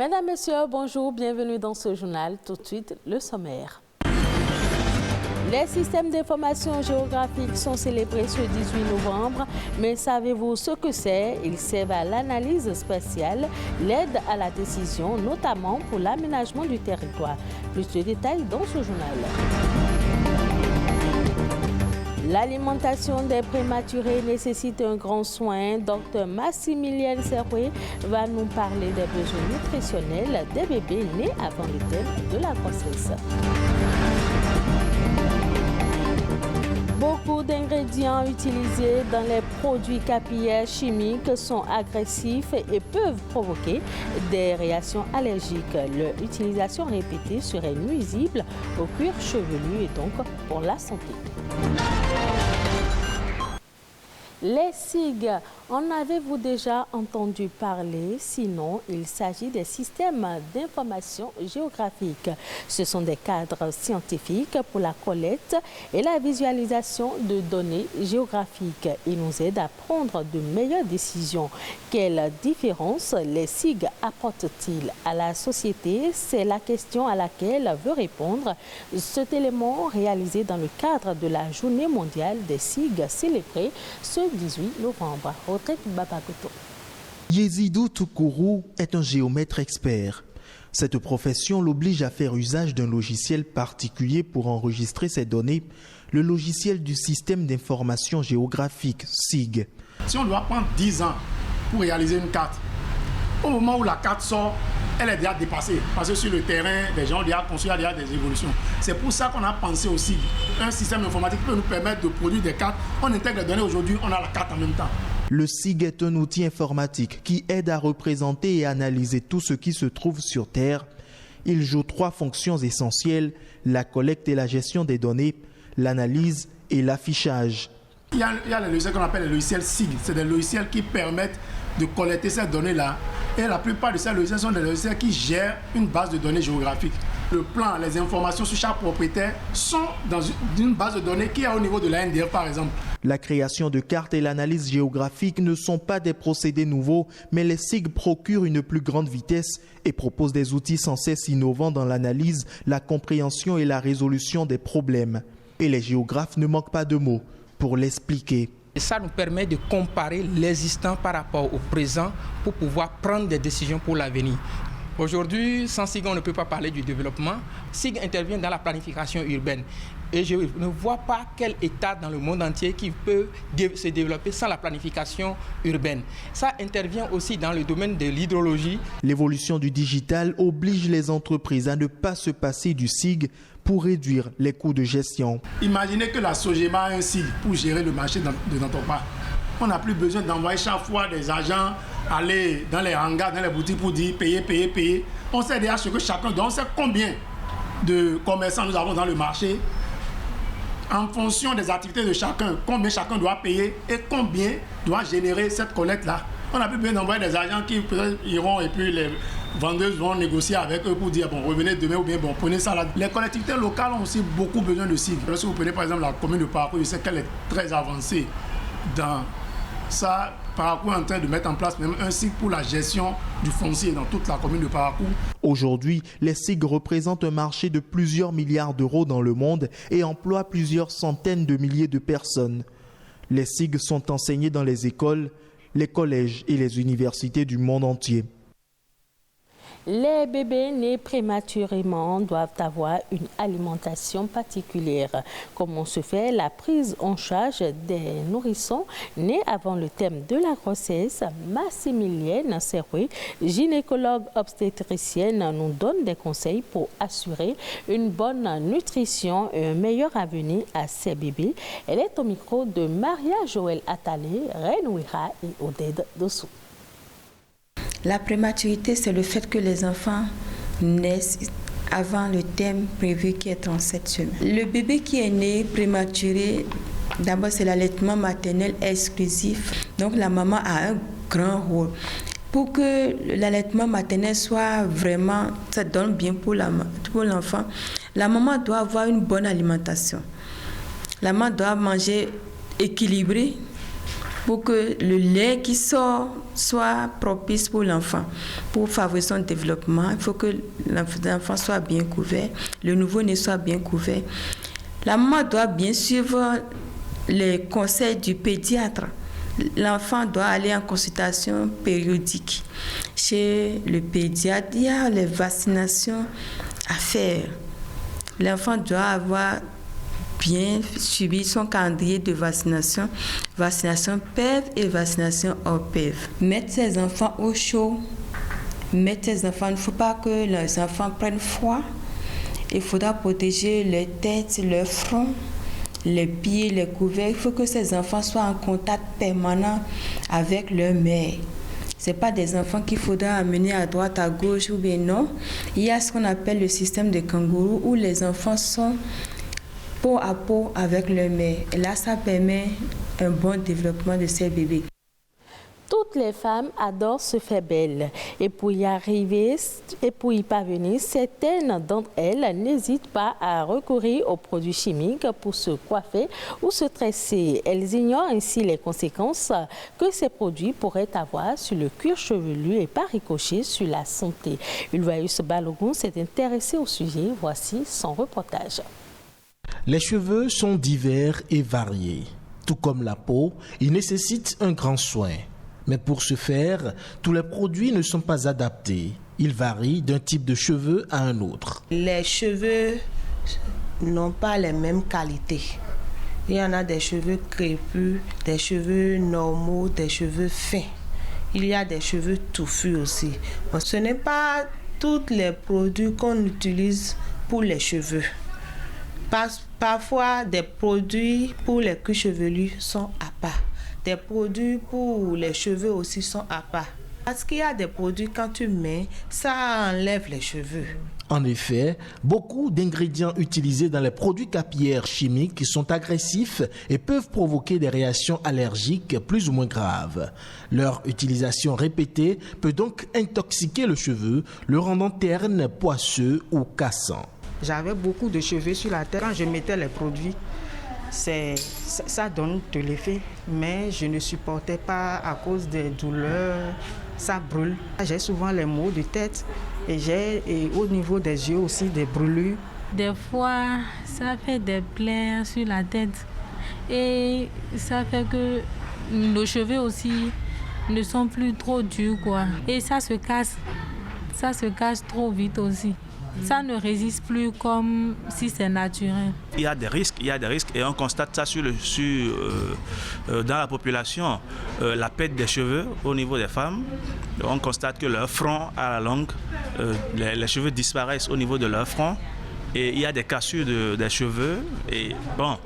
Mesdames, Messieurs, bonjour, bienvenue dans ce journal. Tout de suite, le sommaire. Les systèmes d'information géographique sont célébrés ce 18 novembre, mais savez-vous ce que c'est? Ils servent à l'analyse spatiale, l'aide à la décision, notamment pour l'aménagement du territoire. Plus de détails dans ce journal. L'alimentation des prématurés nécessite un grand soin. Dr Massimilienne Serroué va nous parler des besoins nutritionnels des bébés nés avant le terme de la grossesse. Beaucoup d'ingrédients utilisés dans les produits capillaires chimiques sont agressifs et peuvent provoquer des réactions allergiques. Leur utilisation répétée serait nuisible au cuir chevelu et donc pour la santé. Les SIG, en avez-vous déjà entendu parler? Sinon, il s'agit des systèmes d'information géographique. Ce sont des cadres scientifiques pour la collecte et la visualisation de données géographiques. Ils nous aident à prendre de meilleures décisions. Quelle différence les SIG apportent-ils à la société? C'est la question à laquelle veut répondre cet élément réalisé dans le cadre de la Journée mondiale des SIG célébrée ce 18 novembre. Yezidou Toukourou est un géomètre expert. Cette profession l'oblige à faire usage d'un logiciel particulier pour enregistrer ses données, le logiciel du système d'information géographique, SIG. Si on doit prendre 10 ans pour réaliser une carte, au moment où la carte sort, elle est déjà dépassée. Parce que sur le terrain, les gens ont déjà construit déjà des évolutions. C'est pour ça qu'on a pensé aussi un système informatique qui peut nous permettre de produire des cartes. On intègre les données aujourd'hui, on a la carte en même temps. Le SIG est un outil informatique qui aide à représenter et analyser tout ce qui se trouve sur Terre. Il joue 3 fonctions essentielles, la collecte et la gestion des données, l'analyse et l'affichage. Il y a les logiciels qu'on appelle les logiciels SIG. C'est des logiciels qui permettent de collecter ces données-là. Et la plupart de ces logiciels sont des logiciels qui gèrent une base de données géographique. Le plan, les informations sur chaque propriétaire sont dans une base de données qui est au niveau de la NDF par exemple. La création de cartes et l'analyse géographique ne sont pas des procédés nouveaux, mais les SIG procurent une plus grande vitesse et proposent des outils sans cesse innovants dans l'analyse, la compréhension et la résolution des problèmes. Et les géographes ne manquent pas de mots pour l'expliquer. Et ça nous permet de comparer l'existant par rapport au présent pour pouvoir prendre des décisions pour l'avenir. Aujourd'hui, sans SIG, on ne peut pas parler du développement. SIG intervient dans la planification urbaine. Et je ne vois pas quel État dans le monde entier qui peut se développer sans la planification urbaine. Ça intervient aussi dans le domaine de l'hydrologie. L'évolution du digital oblige les entreprises à ne pas se passer du SIG pour réduire les coûts de gestion. Imaginez que la Sogema a un SIG pour gérer le marché de Nantopa. On n'a plus besoin d'envoyer chaque fois des agents aller dans les hangars, dans les boutiques pour dire payer. On sait déjà ce que chacun doit, on sait combien de commerçants nous avons dans le marché. En fonction des activités de chacun, combien chacun doit payer et combien doit générer cette collecte-là. On n'a plus besoin d'envoyer des agents qui iront et puis les vendeuses vont négocier avec eux pour dire bon, revenez demain ou bien bon, prenez ça là. Les collectivités locales ont aussi beaucoup besoin de SIG. Si vous prenez par exemple la commune de Parakou, je sais qu'elle est très avancée dans ça. Parakou est en train de mettre en place même un SIG pour la gestion du foncier dans toute la commune de Parakou. Aujourd'hui, les SIG représentent un marché de plusieurs milliards d'euros dans le monde et emploient plusieurs centaines de milliers de personnes. Les SIG sont enseignés dans les écoles, les collèges et les universités du monde entier. Les bébés nés prématurément doivent avoir une alimentation particulière. Comment se fait la prise en charge des nourrissons nés avant le terme de la grossesse? Massimilienne Serroué, gynécologue obstétricienne, nous donne des conseils pour assurer une bonne nutrition et un meilleur avenir à ces bébés. Elle est au micro de Maria Joël Attalé, Renouira et Oded Dossou. La prématurité, c'est le fait que les enfants naissent avant le terme prévu qui est 37 semaines. Le bébé qui est né prématuré, d'abord c'est l'allaitement maternel exclusif. Donc la maman a un grand rôle. Pour que l'allaitement maternel soit vraiment, ça donne bien pour l'enfant, la maman doit avoir une bonne alimentation. La maman doit manger équilibré, pour que le lait qui sort soit propice pour l'enfant. Pour favoriser son développement, il faut que l'enfant soit bien couvert, le nouveau-né soit bien couvert. La maman doit bien suivre les conseils du pédiatre. L'enfant doit aller en consultation périodique. Chez le pédiatre, il y a les vaccinations à faire. L'enfant doit avoir bien suivi son calendrier de vaccination, vaccination PEV et vaccination hors PEV. Mettre ses enfants au chaud. Mettre ses enfants, il ne faut pas que les enfants prennent froid. Il faudra protéger leur tête, leur front, les pieds, les couverts. Il faut que ces enfants soient en contact permanent avec leur mère. Ce n'est pas des enfants qu'il faudra amener à droite, à gauche ou bien non. Il y a ce qu'on appelle le système de kangourou où les enfants sont peau à peau avec leur mère. Et là, ça permet un bon développement de ces bébés. Toutes les femmes adorent se faire belle et pour y arriver et pour y parvenir, certaines d'entre elles n'hésitent pas à recourir aux produits chimiques pour se coiffer ou se tresser. Elles ignorent ainsi les conséquences que ces produits pourraient avoir sur le cuir chevelu et par ricochet sur la santé. Ulvaeus Balogun s'est intéressé au sujet. Voici son reportage. Les cheveux sont divers et variés. Tout comme la peau, ils nécessitent un grand soin. Mais pour ce faire, tous les produits ne sont pas adaptés. Ils varient d'un type de cheveux à un autre. Les cheveux n'ont pas les mêmes qualités. Il y en a des cheveux crépus, des cheveux normaux, des cheveux fins. Il y a des cheveux touffus aussi. Ce n'est pas tous les produits qu'on utilise pour les cheveux. Parfois, des produits pour les cuirs chevelus sont à part. Des produits pour les cheveux aussi sont à part. Parce qu'il y a des produits, quand tu mets, ça enlève les cheveux. En effet, beaucoup d'ingrédients utilisés dans les produits capillaires chimiques sont agressifs et peuvent provoquer des réactions allergiques plus ou moins graves. Leur utilisation répétée peut donc intoxiquer le cheveu, le rendant terne, poisseux ou cassant. J'avais beaucoup de cheveux sur la tête. Quand je mettais les produits, ça donne de l'effet, mais je ne supportais pas à cause des douleurs, ça brûle. J'ai souvent les maux de tête et au niveau des yeux aussi des brûlures. Des fois, ça fait des plaies sur la tête et ça fait que nos cheveux aussi ne sont plus trop durs, quoi. Et ça se casse trop vite aussi. Ça ne résiste plus comme si c'est naturel. Il y a des risques et on constate ça dans la population. La perte des cheveux au niveau des femmes, on constate que leur front à la longue, les cheveux disparaissent au niveau de leur front et il y a des cassures des cheveux et bon,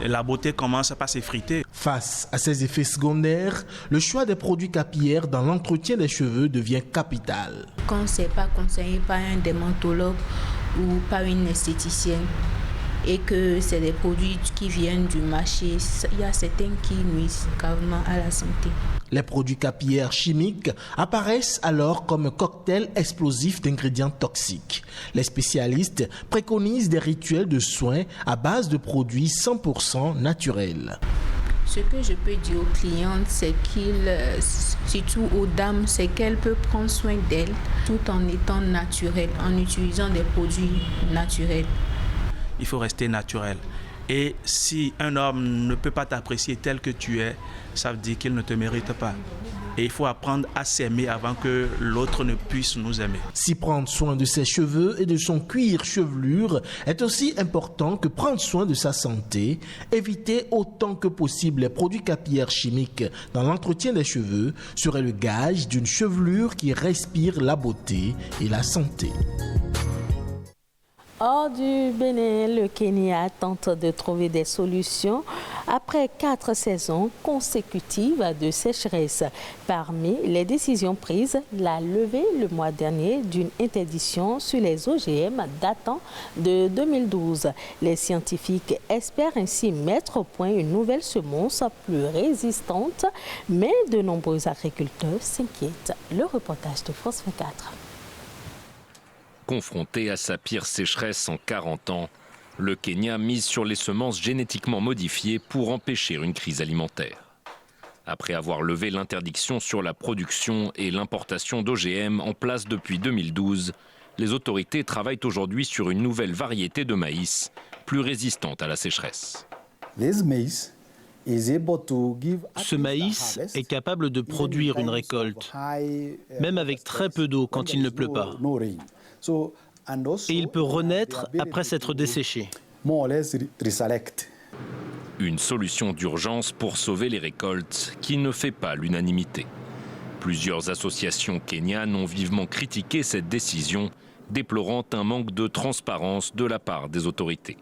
la beauté commence à s'effriter. Face à ces effets secondaires, le choix des produits capillaires dans l'entretien des cheveux devient capital. Quand ce n'est pas conseillé par un dermatologue ou par une esthéticienne et que c'est des produits qui viennent du marché, il y a certains qui nuisent gravement à la santé. Les produits capillaires chimiques apparaissent alors comme un cocktail explosif d'ingrédients toxiques. Les spécialistes préconisent des rituels de soins à base de produits 100% naturels. Ce que je peux dire aux clientes, c'est surtout aux dames, c'est qu'elles peuvent prendre soin d'elles tout en étant naturelles, en utilisant des produits naturels. Il faut rester naturel. Et si un homme ne peut pas t'apprécier tel que tu es, ça veut dire qu'il ne te mérite pas. Et il faut apprendre à s'aimer avant que l'autre ne puisse nous aimer. Si prendre soin de ses cheveux et de son cuir chevelure est aussi important que prendre soin de sa santé, éviter autant que possible les produits capillaires chimiques dans l'entretien des cheveux serait le gage d'une chevelure qui respire la beauté et la santé. Hors du Bénin, le Kenya tente de trouver des solutions après 4 saisons consécutives de sécheresse. Parmi les décisions prises, la levée le mois dernier d'une interdiction sur les OGM datant de 2012. Les scientifiques espèrent ainsi mettre au point une nouvelle semence plus résistante, mais de nombreux agriculteurs s'inquiètent. Le reportage de France 24. Confronté à sa pire sécheresse en 40 ans, le Kenya mise sur les semences génétiquement modifiées pour empêcher une crise alimentaire. Après avoir levé l'interdiction sur la production et l'importation d'OGM en place depuis 2012, les autorités travaillent aujourd'hui sur une nouvelle variété de maïs, plus résistante à la sécheresse. Ce maïs est capable de produire une récolte, même avec très peu d'eau quand il ne pleut pas. Et il peut renaître après s'être desséché. Une solution d'urgence pour sauver les récoltes qui ne fait pas l'unanimité. Plusieurs associations kenyanes ont vivement critiqué cette décision, déplorant un manque de transparence de la part des autorités.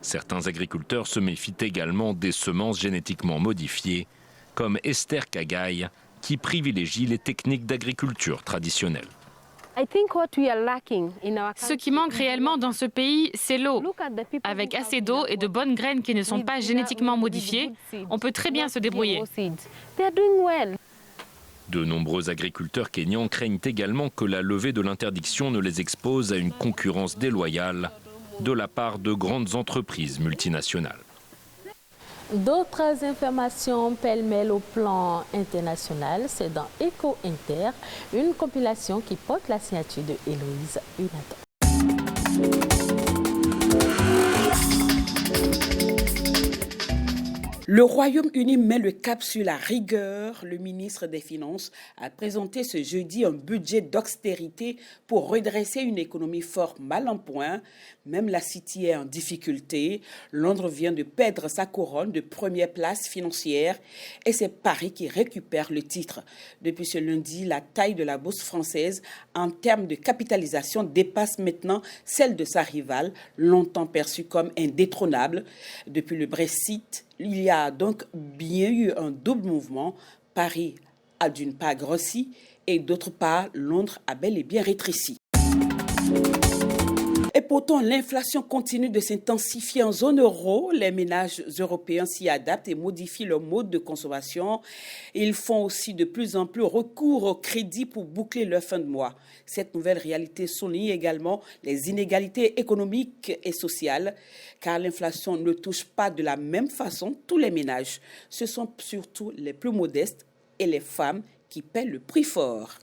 Certains agriculteurs se méfient également des semences génétiquement modifiées, comme Esther Kagaï, qui privilégie les techniques d'agriculture traditionnelles. Ce qui manque réellement dans ce pays, c'est l'eau. Avec assez d'eau et de bonnes graines qui ne sont pas génétiquement modifiées, on peut très bien se débrouiller. De nombreux agriculteurs kenyans craignent également que la levée de l'interdiction ne les expose à une concurrence déloyale de la part de grandes entreprises multinationales. D'autres informations pêle-mêle au plan international, c'est dans Eco Inter, une compilation qui porte la signature de Héloïse Hunaton. Le Royaume-Uni met le cap sur la rigueur. Le ministre des Finances a présenté ce jeudi un budget d'austérité pour redresser une économie fort mal en point. Même la City est en difficulté. Londres vient de perdre sa couronne de première place financière et c'est Paris qui récupère le titre. Depuis ce lundi, la taille de la bourse française en termes de capitalisation dépasse maintenant celle de sa rivale, longtemps perçue comme indétrônable. Depuis le Brexit, il y a donc bien eu un double mouvement. Paris a d'une part grossi et d'autre part, Londres a bel et bien rétréci. Et pourtant, l'inflation continue de s'intensifier en zone euro. Les ménages européens s'y adaptent et modifient leur mode de consommation. Ils font aussi de plus en plus recours au crédit pour boucler leur fin de mois. Cette nouvelle réalité souligne également les inégalités économiques et sociales, car l'inflation ne touche pas de la même façon tous les ménages. Ce sont surtout les plus modestes et les femmes qui paient le prix fort.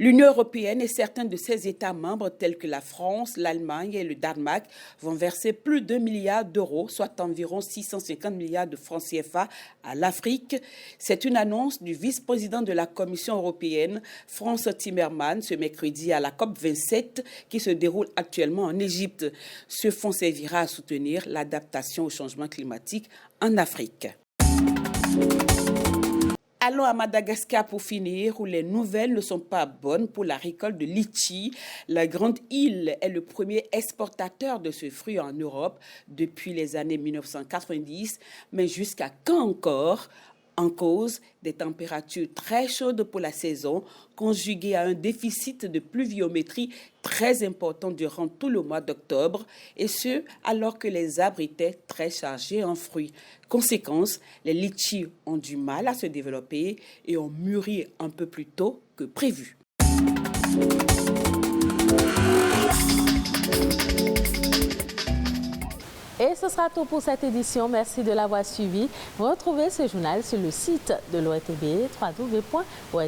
L'Union européenne et certains de ses États membres tels que la France, l'Allemagne et le Danemark vont verser plus d'1 milliard d'euros, soit environ 650 milliards de francs CFA à l'Afrique. C'est une annonce du vice-président de la Commission européenne, Frans Timmermans, ce mercredi à la COP27 qui se déroule actuellement en Égypte. Ce fonds servira à soutenir l'adaptation au changement climatique en Afrique. Allons à Madagascar pour finir, où les nouvelles ne sont pas bonnes pour la récolte de litchi. La grande île est le premier exportateur de ce fruit en Europe depuis les années 1990. Mais jusqu'à quand encore ? En cause, des températures très chaudes pour la saison, conjuguées à un déficit de pluviométrie très important durant tout le mois d'octobre, et ce, alors que les arbres étaient très chargés en fruits. Conséquence, les litchis ont du mal à se développer et ont mûri un peu plus tôt que prévu. Et ce sera tout pour cette édition. Merci de l'avoir suivi. Retrouvez ce journal sur le site de l'ORTB, www.ortb.ij.